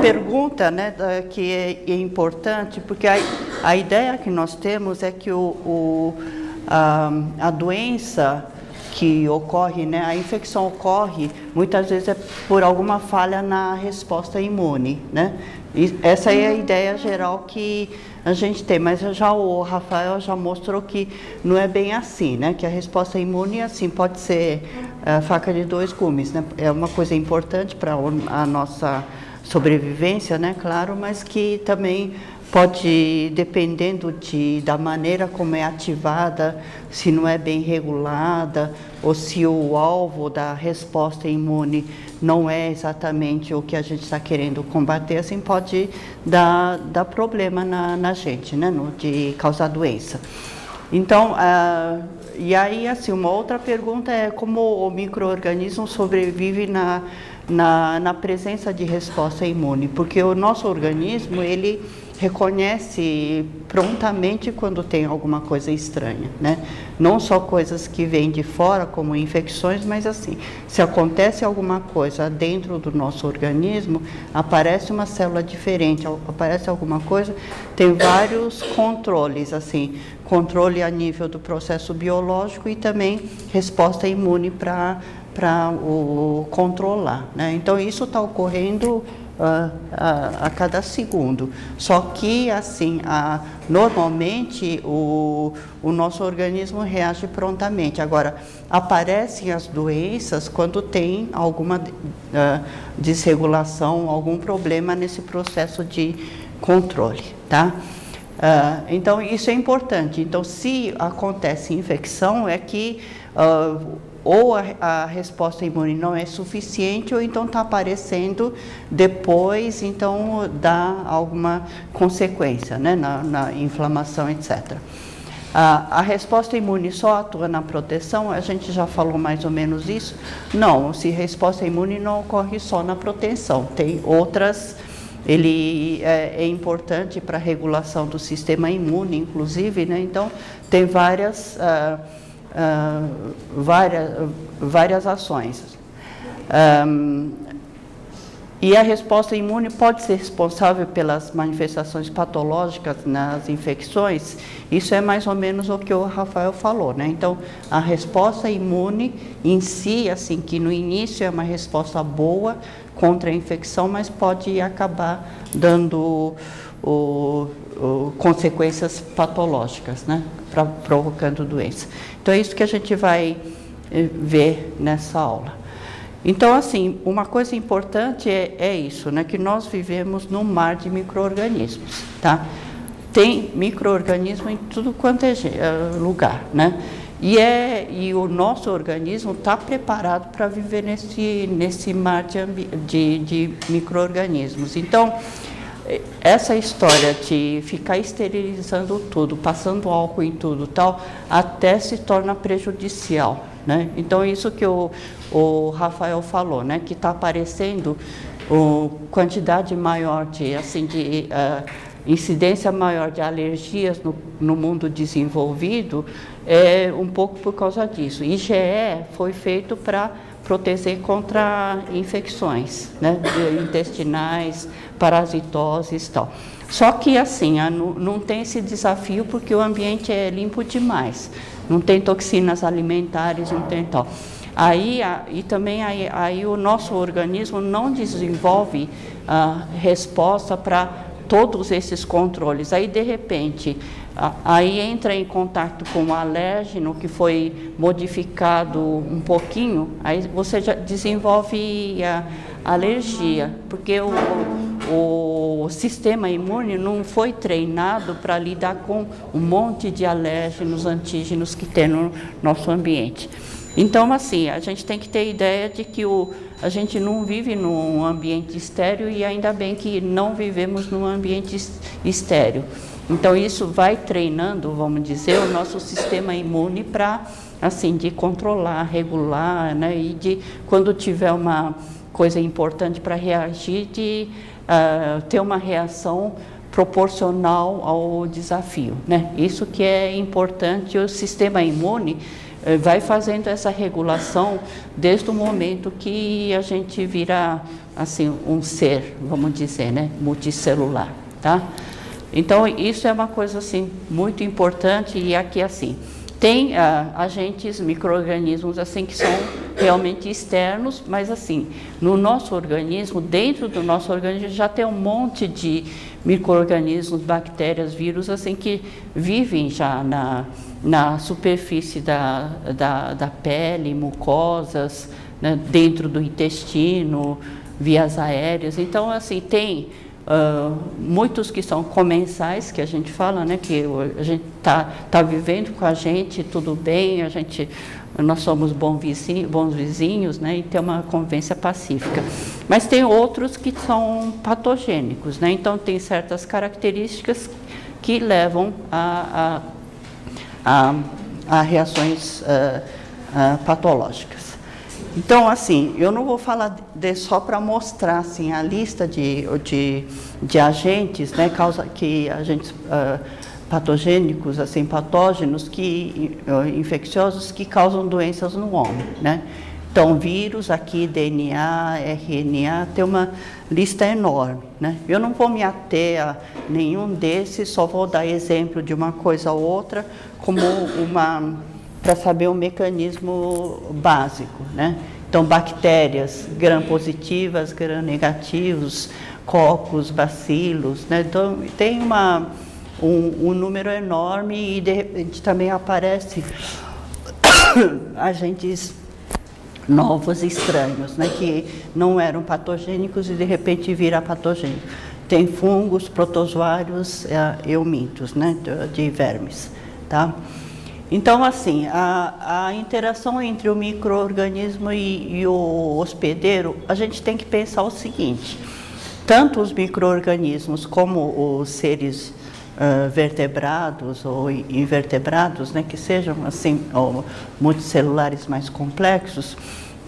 pergunta, né, que é importante, porque a ideia que nós temos é que a doença que ocorre, né, a infecção ocorre muitas vezes por alguma falha na resposta imune, né? E essa é a ideia geral que a gente tem, mas já o Rafael já mostrou que não é bem assim, né? Que a resposta imune, assim, pode ser faca de dois gumes, né? É uma coisa importante para a nossa sobrevivência, né? Claro, mas que também pode, dependendo da maneira como é ativada, se não é bem regulada, ou se o alvo da resposta imune não é exatamente o que a gente está querendo combater, assim, pode dar problema na gente, né, de causar doença. Então, e aí, assim, uma outra pergunta é como o micro-organismo sobrevive na presença de resposta imune, porque o nosso organismo, ele reconhece prontamente quando tem alguma coisa estranha, né? Não só coisas que vêm de fora, como infecções, mas assim, se acontece alguma coisa dentro do nosso organismo, aparece uma célula diferente, aparece alguma coisa, tem vários controles, assim, controle a nível do processo biológico e também resposta imune para o controlar, né? Então, isso está ocorrendo a cada segundo. Só que, assim, normalmente o nosso organismo reage prontamente. Agora, aparecem as doenças quando tem alguma desregulação, algum problema nesse processo de controle, tá? Então, isso é importante. Então, se acontece infecção, é que ou a resposta imune não é suficiente, ou então está aparecendo depois, então dá alguma consequência, né, na inflamação, etc. A resposta imune só atua na proteção, a gente já falou mais ou menos isso. Não, se resposta imune não ocorre só na proteção, tem outras. Ele é importante para a regulação do sistema imune, inclusive, né? Então, tem várias ações. E a resposta imune pode ser responsável pelas manifestações patológicas nas infecções. Isso é mais ou menos o que o Rafael falou, né? Então, a resposta imune em si, assim, que no início é uma resposta boa contra a infecção, mas pode acabar dando consequências patológicas, né? Provocando doença. Então, é isso que a gente vai ver nessa aula. Então, assim, uma coisa importante é isso, né? Que nós vivemos num mar de micro-organismos, tá? Tem micro-organismo em tudo quanto é lugar, né? E o nosso organismo está preparado para viver nesse mar de micro-organismos. Então, essa história de ficar esterilizando tudo, passando álcool em tudo tal, até se torna prejudicial, né? Então, isso que o Rafael falou, né? Que está aparecendo quantidade maior de incidência maior de alergias no mundo desenvolvido, é um pouco por causa disso. IgE foi feito para proteger contra infecções, né, intestinais, parasitoses e tal. Só que, assim, não tem esse desafio porque o ambiente é limpo demais. Não tem toxinas alimentares, não tem tal. E também o nosso organismo não desenvolve resposta para todos esses controles. Aí, de repente, aí entra em contato com o alérgeno que foi modificado um pouquinho, aí você já desenvolve a alergia, porque o sistema imune não foi treinado para lidar com um monte de alérgenos, antígenos que tem no nosso ambiente. Então, assim, a gente tem que ter ideia de que a gente não vive num ambiente estéril e ainda bem que não vivemos num ambiente estéril. Então, isso vai treinando, vamos dizer, o nosso sistema imune para, assim, de controlar, regular, né? E quando tiver uma coisa importante para reagir, de ter uma reação proporcional ao desafio, né? Isso que é importante. O sistema imune vai fazendo essa regulação desde o momento que a gente vira assim um ser, vamos dizer, né, multicelular, tá? Então isso é uma coisa assim muito importante. E aqui assim tem agentes, micro-organismos assim que são realmente externos, mas assim no nosso organismo, dentro do nosso organismo já tem um monte de micro-organismos, bactérias, vírus assim que vivem já na superfície da pele, mucosas, né, dentro do intestino, vias aéreas. Então assim tem muitos que são comensais, que a gente fala, né, que a gente tá vivendo com a gente, tudo bem, nós somos bons vizinhos, né, e tem uma convivência pacífica. Mas tem outros que são patogênicos, né, então tem certas características que levam a reações patológicas. Então, assim, eu não vou falar só para mostrar assim, a lista de agentes, né, agentes patogênicos, assim, patógenos, infecciosos que causam doenças no homem, né? Então, vírus, aqui, DNA, RNA, tem uma lista enorme, né? Eu não vou me ater a nenhum desses, só vou dar exemplo de uma coisa ou outra, como para saber o mecanismo básico, né? Então, bactérias, gram-positivas, gram-negativos, cocos, bacilos, né? Então, tem um número enorme e, de repente, também aparece agentes novos, estranhos, né? Que não eram patogênicos e, de repente, vira patogênico. Tem fungos, protozoários, eumintos, né? De vermes, tá? Então, assim, a interação entre o micro-organismo e o hospedeiro, a gente tem que pensar o seguinte: tanto os micro-organismos como os seres vertebrados ou invertebrados, né, que sejam assim, ou multicelulares mais complexos,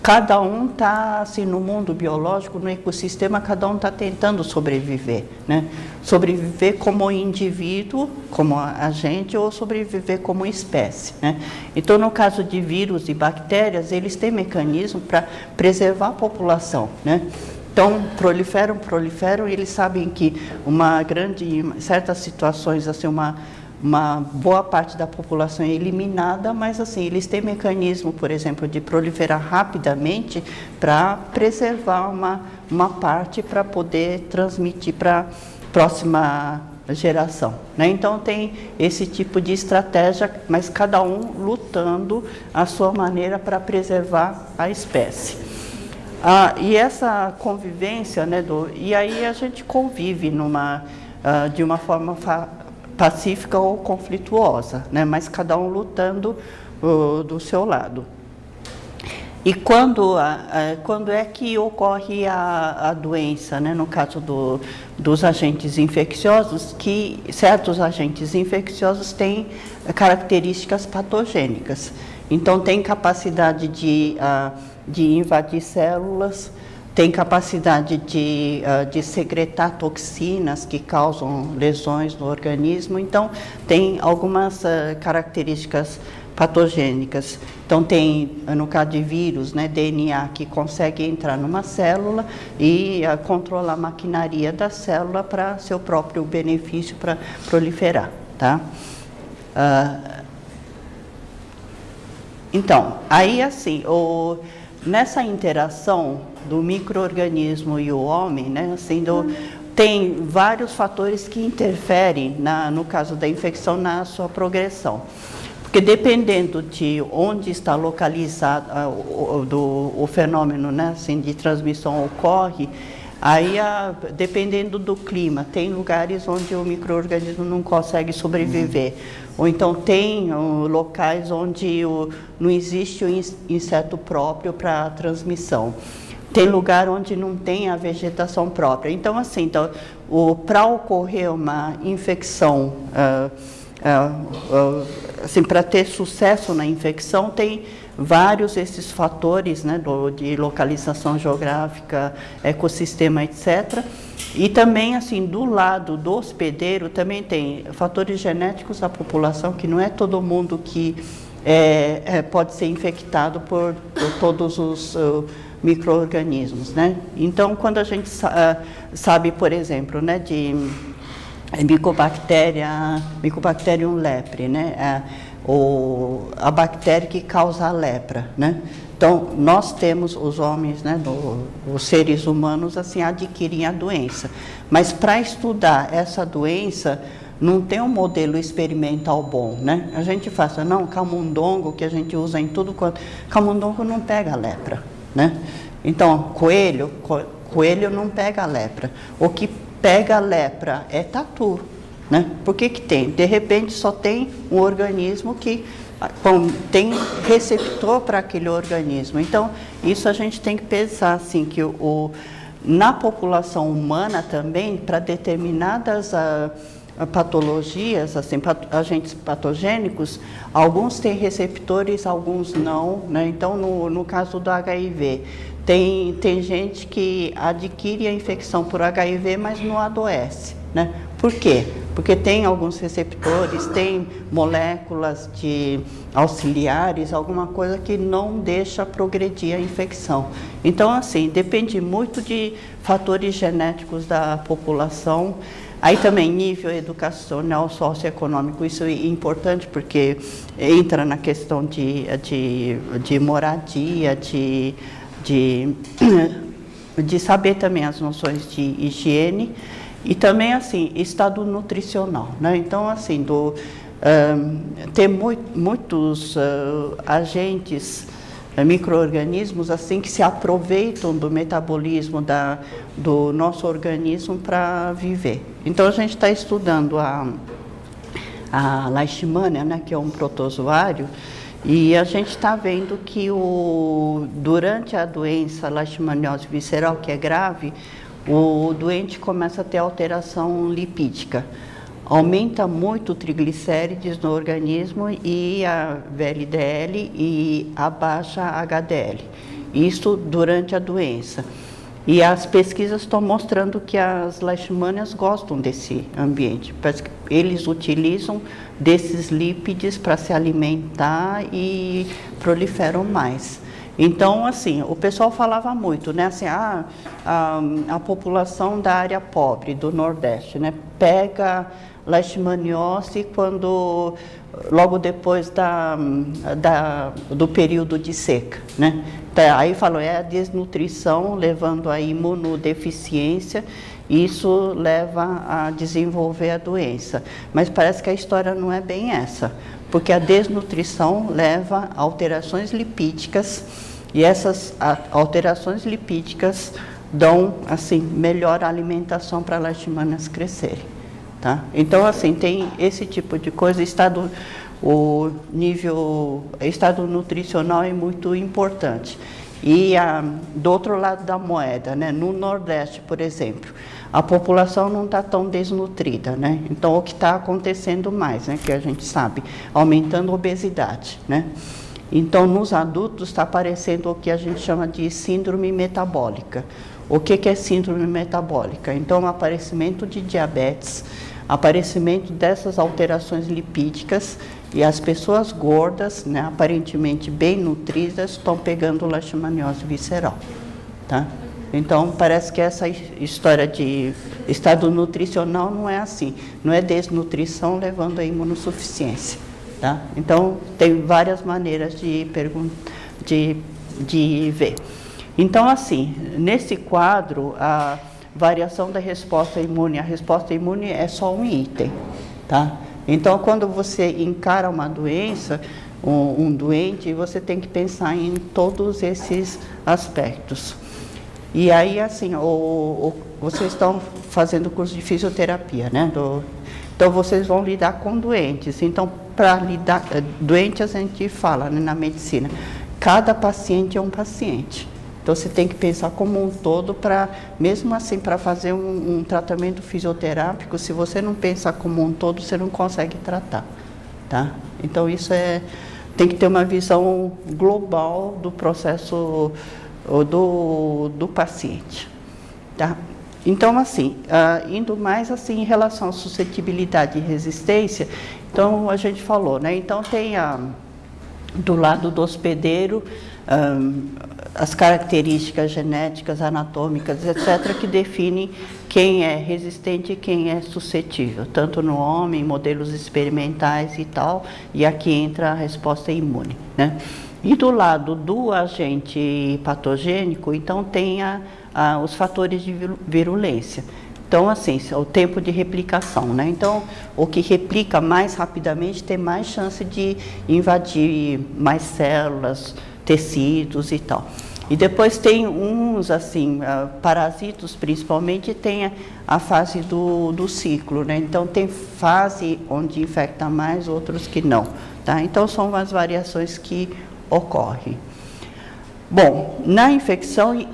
cada um está, assim, no mundo biológico, no ecossistema, cada um está tentando sobreviver, né? Sobreviver como indivíduo, como agente, ou sobreviver como espécie, né? Então, no caso de vírus e bactérias, eles têm mecanismo para preservar a população, né? Então, proliferam, e eles sabem que em certas situações, assim, uma boa parte da população é eliminada, mas assim, eles têm mecanismo, por exemplo, de proliferar rapidamente para preservar uma parte para poder transmitir para a próxima geração, né? Então tem esse tipo de estratégia, mas cada um lutando à sua maneira para preservar a espécie. E essa convivência, né, e aí a gente convive de uma forma pacífica ou conflituosa, né? Mas cada um lutando do seu lado. E quando é que ocorre a doença, né? No caso dos agentes infecciosos, que certos agentes infecciosos têm características patogênicas. Então, tem capacidade de invadir células, tem capacidade de secretar toxinas que causam lesões no organismo. Então, tem algumas características patogênicas. Então, tem, no caso de vírus, né, DNA, que consegue entrar numa célula e controlar a maquinaria da célula para seu próprio benefício, para proliferar, tá? Então, aí assim, nessa interação do micro-organismo e o homem, né, assim, tem vários fatores que interferem, no caso da infecção, na sua progressão. Porque dependendo de onde está localizado o fenômeno, né, assim, de transmissão ocorre, aí dependendo do clima, tem lugares onde o micro-organismo não consegue sobreviver. Ou então tem locais onde não existe o inseto próprio para a transmissão. Tem lugar onde não tem a vegetação própria. Então, assim, para ocorrer uma infecção, assim, para ter sucesso na infecção, tem vários esses fatores, né, de localização geográfica, ecossistema, etc. E também, assim, do lado do hospedeiro, também tem fatores genéticos da população, que não é todo mundo que pode ser infectado por todos os micro-organismos, né? Então, quando a gente sabe, por exemplo, né, de Mycobacterium lepre, né? A bactéria que causa a lepra, né? Então, nós temos, os homens, né, os seres humanos, assim, adquirem a doença. Mas para estudar essa doença, não tem um modelo experimental bom, né? A gente fala, não, camundongo, que a gente usa em tudo quanto... Camundongo não pega a lepra, né? Então, coelho não pega a lepra. O que pega a lepra é tatu, né? Por que que tem? De repente, só tem um organismo que tem receptor para aquele organismo. Então, isso a gente tem que pensar, assim, que na população humana também, para determinadas patologias, assim, agentes patogênicos, alguns têm receptores, alguns não, né? Então, no caso do HIV, tem gente que adquire a infecção por HIV, mas não adoece, né? Por quê? Porque tem alguns receptores, tem moléculas auxiliares, alguma coisa que não deixa progredir a infecção. Então, assim, depende muito de fatores genéticos da população. Aí também nível educacional, socioeconômico, isso é importante porque entra na questão de moradia, de saber também as noções de higiene. E também, assim, estado nutricional, né? Então, assim, tem muitos agentes, micro-organismos, assim, que se aproveitam do metabolismo do nosso organismo para viver. Então, a gente está estudando a Leishmania, né, que é um protozoário, e a gente está vendo que durante a doença leishmaniose visceral, que é grave, o doente começa a ter alteração lipídica. Aumenta muito o triglicérides no organismo e a VLDL e abaixa a HDL. Isso durante a doença. E as pesquisas estão mostrando que as leishmanias gostam desse ambiente. Parece que eles utilizam desses lípides para se alimentar e proliferam mais. Então, assim, o pessoal falava muito, né, assim, a população da área pobre do Nordeste, né, pega leishmaniose logo depois do período de seca, né. Aí falou, a desnutrição levando a imunodeficiência, isso leva a desenvolver a doença. Mas parece que a história não é bem essa, porque a desnutrição leva a alterações lipídicas e essas alterações lipídicas dão, assim, melhor alimentação para as leishmanias crescerem, tá? Então, assim, tem esse tipo de coisa, estado nutricional é muito importante. E do outro lado da moeda, né, no Nordeste, por exemplo, a população não está tão desnutrida, né? Então, o que está acontecendo mais, né, que a gente sabe, aumentando a obesidade, né? Então, nos adultos está aparecendo o que a gente chama de síndrome metabólica. O que é síndrome metabólica? Então, o aparecimento de diabetes, aparecimento dessas alterações lipídicas, e as pessoas gordas, né, aparentemente bem nutridas, estão pegando leishmaniose visceral, tá? Então, parece que essa história de estado nutricional não é assim, não é desnutrição levando a imunossuficiência, tá? Então, tem várias maneiras de ver. Então, assim, nesse quadro, a variação da resposta imune, a resposta imune é só um item, tá? Então, quando você encara uma doença, um doente, você tem que pensar em todos esses aspectos. E aí, assim, vocês estão fazendo curso de fisioterapia, né? Então, vocês vão lidar com doentes. Então, para lidar doentes, a gente fala, né, na medicina, cada paciente é um paciente. Então, você tem que pensar como um todo mesmo assim, para fazer um tratamento fisioterápico, se você não pensar como um todo, você não consegue tratar, tá? Então, isso tem que ter uma visão global do processo do paciente, tá? Então, assim, indo mais assim em relação à suscetibilidade e resistência, então a gente falou, né? Então tem do lado do hospedeiro, as características genéticas, anatômicas, etc., que definem quem é resistente e quem é suscetível, tanto no homem, modelos experimentais e tal, e aqui entra a resposta imune, né? E do lado do agente patogênico, então tem os fatores de virulência. Então, assim, o tempo de replicação, né? Então, o que replica mais rapidamente tem mais chance de invadir mais células, tecidos e tal. E depois tem uns, assim, parasitos principalmente, tem a fase do ciclo, né? Então, tem fase onde infecta mais, outros que não, tá? Então, são as variações que ocorrem. Bom, na infecção,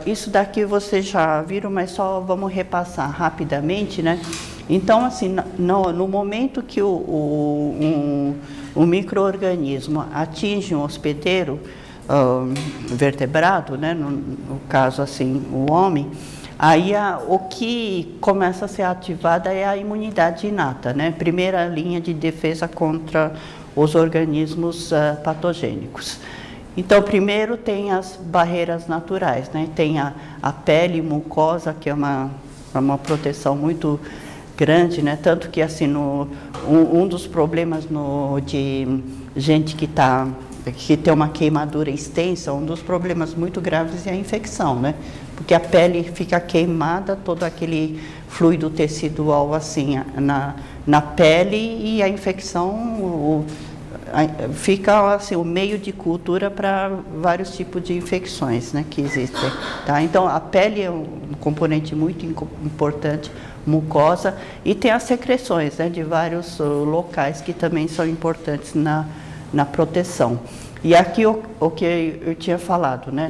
isso daqui vocês já viram, mas só vamos repassar rapidamente, né? Então, assim, no momento que o micro-organismo atinge um hospedeiro vertebrado, né? No caso, assim, o homem, aí o que começa a ser ativada é a imunidade inata, né? Primeira linha de defesa contra os organismos patogênicos. Então, primeiro tem as barreiras naturais, né? Tem a pele, mucosa, que é uma proteção muito grande, né? Tanto que, assim, um dos problemas de gente que tem uma queimadura extensa, um dos problemas muito graves é a infecção, né? Porque a pele fica queimada, todo aquele fluido tecidual, assim, na pele, e a infecção fica, assim, o meio de cultura para vários tipos de infecções, né, que existem, tá? Então, a pele é um componente muito importante, mucosa, e tem as secreções, né, de vários locais que também são importantes na proteção. E aqui o que eu tinha falado, né,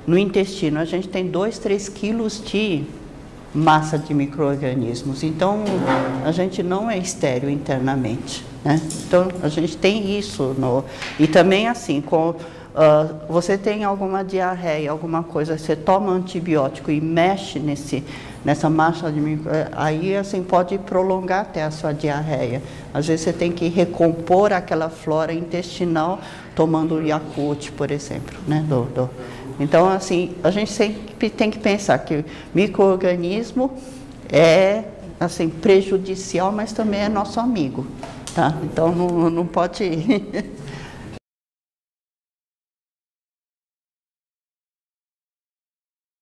no intestino, a gente tem 2, 3 quilos de massa de micro-organismos, então a gente não é estéril internamente, né? Então a gente tem isso, e também assim, você tem alguma diarreia, alguma coisa, você toma antibiótico e mexe nessa massa de aí assim pode prolongar até a sua diarreia. Às vezes você tem que recompor aquela flora intestinal tomando Yakult, por exemplo, né? Então, assim, a gente sempre tem que pensar que o micro-organismo é, assim, prejudicial, mas também é nosso amigo, tá? Então, não pode